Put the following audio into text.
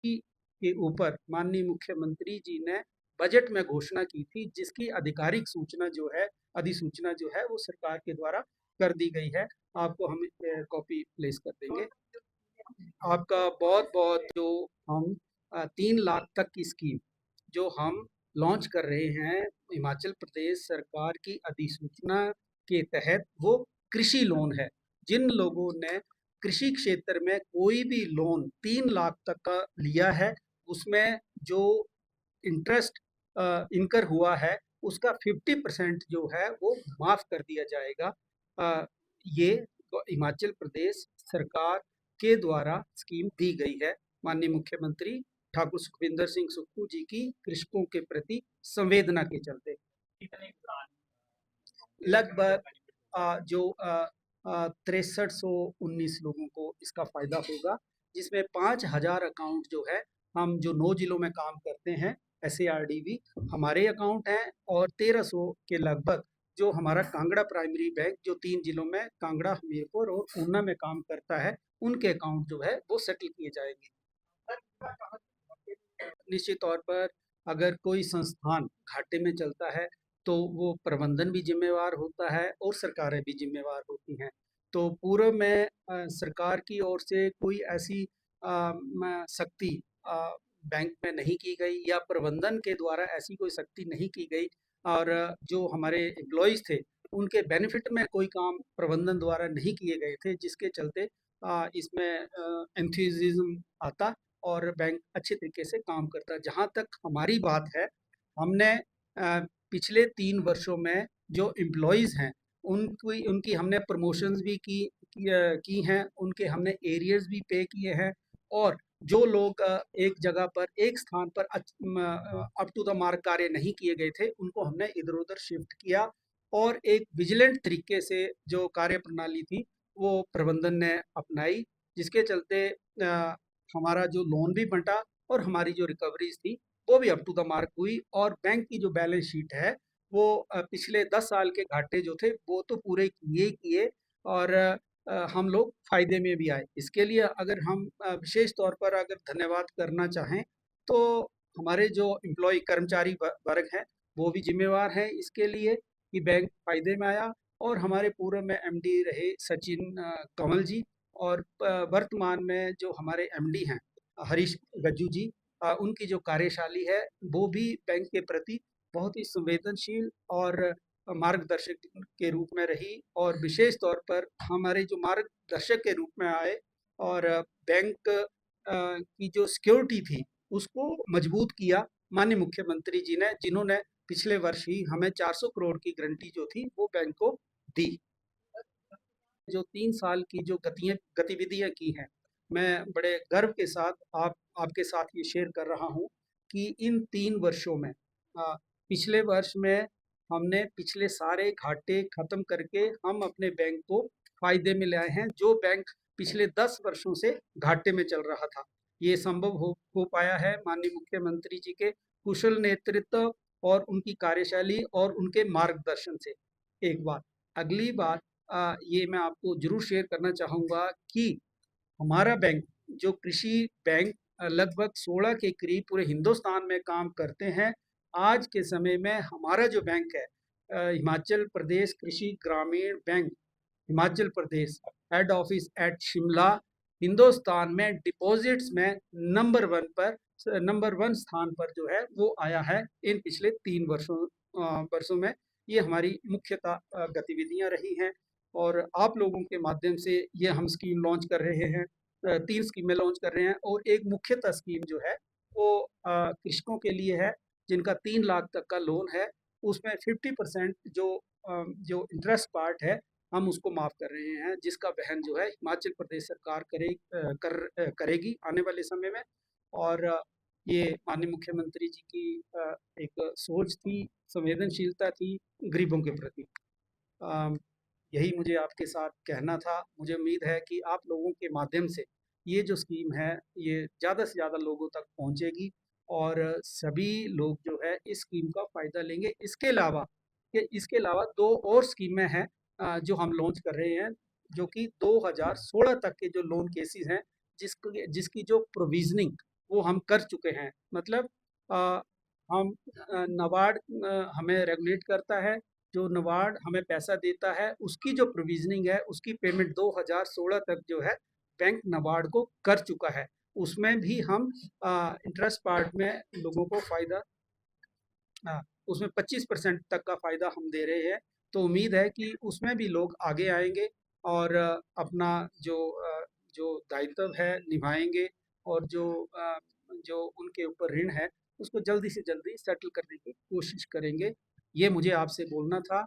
के ऊपर माननीय मुख्यमंत्री जी ने बजट में घोषणा की थी, जिसकी आधिकारिक सूचना जो है, अधिसूचना जो है, वो सरकार के द्वारा कर दी गई है। आपको हम कॉपी प्लेस कर देंगे। आपका बहुत-बहुत जो हम 3 लाख तक की स्कीम जो हम लॉन्च कर रहे हैं हिमाचल प्रदेश सरकार की अधिसूचना के तहत, वो कृषि लोन है। जिन लोगों ने कृषि क्षेत्र में कोई भी लोन 3 लाख तक का लिया है, उसमें जो इंटरेस्ट इनकर हुआ है, उसका 50% जो है वो माफ़ कर दिया जाएगा। ये हिमाचल प्रदेश सरकार के द्वारा स्कीम दी गई है। माननीय मुख्यमंत्री ठाकुर सुखविंदर सिंह सुक्खू जी की कृषकों के प्रति संवेदना के चलते। लगभग जो 6319 लोगों को इसका फायदा होगा, जिसमें 5000 अकाउंट जो है, हम जो 9 जिलों में काम करते हैं SARDV हमारे अकाउंट हैं, और 1300 के लगभग जो हमारा कांगड़ा प्राइमरी बैंक जो 3 जिलों में कांगड़ा, हमीरपुर और ऊना में काम करता है, उनके अकाउंट जो है वो सेटल किए जाएंगे। निश्चित तौर पर अगर कोई संस्थान घाटे में चलता है, तो वो प्रबंधन भी जिम्मेवार होता है और सरकारें भी जिम्मेवार होती हैं। तो पूर्व में सरकार की ओर से कोई ऐसी सख्ती बैंक में नहीं की गई, या प्रबंधन के द्वारा ऐसी कोई सख्ती नहीं की गई, और जो हमारे एम्प्लॉयज़ थे, उनके बेनिफिट में कोई काम प्रबंधन द्वारा नहीं किए गए थे, जिसके चलते इसमें एंथुसियाज्म आता और बैंक अच्छे तरीके से काम करता है। जहाँ तक हमारी बात है, हमने पिछले 3 वर्षों में जो एम्प्लॉइज़ हैं, उनकी उनकी हमने प्रमोशंस भी की हैं, उनके हमने एरियर्स भी पे किए हैं, और जो लोग एक जगह पर, एक स्थान पर अप टू द मार्क कार्य नहीं किए गए थे, उनको हमने इधर-उधर शिफ्ट किया, और एक विजिलेंट तरीके से जो कार्य प्रणाली थी, वो प्रबंधन ने अपनाई, जिसके चलते हमारा जो लोन भी बँटा और हमारी जो रिकवरीज़ थी, वो भी अप टू द मार्क हुई, और बैंक की जो बैलेंस शीट है, वो पिछले 10 साल के घाटे जो थे, वो तो पूरे किए ही किए, और हम लोग फ़ायदे में भी आए। इसके लिए अगर हम विशेष तौर पर अगर धन्यवाद करना चाहें, तो हमारे जो एम्प्लॉयी कर्मचारी वर्ग हैं, वो भी ज़िम्मेवार हैं इसके लिए कि बैंक फ़ायदे में आया, और हमारे पूर्व में MD रहे सचिन कंवल जी, और वर्तमान में जो हमारे MD हैं हरीश गज्जू जी, उनकी जो कार्यशैली है, वो भी बैंक के प्रति बहुत ही संवेदनशील और मार्गदर्शक के रूप में रही, और विशेष तौर पर हमारे जो मार्गदर्शक के रूप में आए, और बैंक की जो सिक्योरिटी थी, उसको मजबूत किया माननीय मुख्यमंत्री जी ने, जिन्होंने पिछले वर्ष ही हमें 400 करोड़ की गारंटी जो थी, वो बैंक को दी। जो 3 साल की जो गतिविधियाँ की हैं, मैं बड़े गर्व के साथ आपके साथ ये शेयर कर रहा हूँ कि इन 3 वर्षों में पिछले वर्ष में हमने पिछले सारे घाटे खत्म करके हम अपने बैंक को फ़ायदे में ले आए हैं, जो बैंक पिछले 10 वर्षों से घाटे में चल रहा था। ये संभव हो पाया है माननीय मुख्यमंत्री जी के कुशल नेतृत्व और उनकी कार्यशैली और उनके मार्गदर्शन से। एक बात। अगली बात, ये मैं आपको ज़रूर शेयर करना चाहूँगा कि हमारा बैंक, जो कृषि बैंक लगभग 16 के करीब पूरे हिंदुस्तान में काम करते हैं। आज के समय में हमारा जो बैंक है, हिमाचल प्रदेश कृषि ग्रामीण bank, Himachal Pradesh, head office at Shimla, Hindustan में डिपॉजिट्स में नंबर 1 स्थान पर जो है वो आया है इन पिछले 3 वर्षों में। ये हमारी मुख्यतः गतिविधियाँ रही हैं, और आप लोगों के माध्यम से ये हम स्कीम लॉन्च कर रहे हैं। 3 स्कीमें लॉन्च कर रहे हैं, और एक मुख्यतः स्कीम जो है वो कृषकों के लिए है, जिनका 3 लाख तक का लोन है। उसमें 50% जो इंटरेस्ट पार्ट है, हम उसको माफ़ कर रहे हैं, जिसका वहन जो है हिमाचल प्रदेश सरकार करेगी आने वाले समय में। और ये माननीय मुख्यमंत्री जी की एक सोच थी, संवेदनशीलता थी गरीबों के प्रति। अ, यही मुझे आपके साथ कहना था। मुझे उम्मीद है कि आप लोगों के माध्यम से ये जो स्कीम है, ये ज़्यादा से ज़्यादा लोगों तक पहुँचेगी, और सभी लोग जो है इस स्कीम का फ़ायदा लेंगे। इसके अलावा 2 और स्कीमें हैं जो हम लॉन्च कर रहे हैं, जो कि 2016 तक के जो लोन केसेज़ हैं, जिसकी जो प्रोविज़निंग वो हम कर चुके हैं। मतलब अ, हम नाबार्ड हमें रेगुलेट करता है, जो नाबार्ड हमें पैसा देता है, उसकी जो प्रोविज़निंग है, उसकी पेमेंट 2016 तक जो है, बैंक नाबार्ड को कर चुका है। उसमें भी हम इंटरेस्ट पार्ट में लोगों को फ़ायदा उसमें 25% तक का फ़ायदा हम दे रहे हैं। तो उम्मीद है कि उसमें भी लोग आगे आएँगे और अपना जो दायित्व है निभाएँगे और जो उनके ऊपर ऋण है, उसको जल्दी से जल्दी सेटल करने की कोशिश करेंगे। ये मुझे आपसे बोलना था।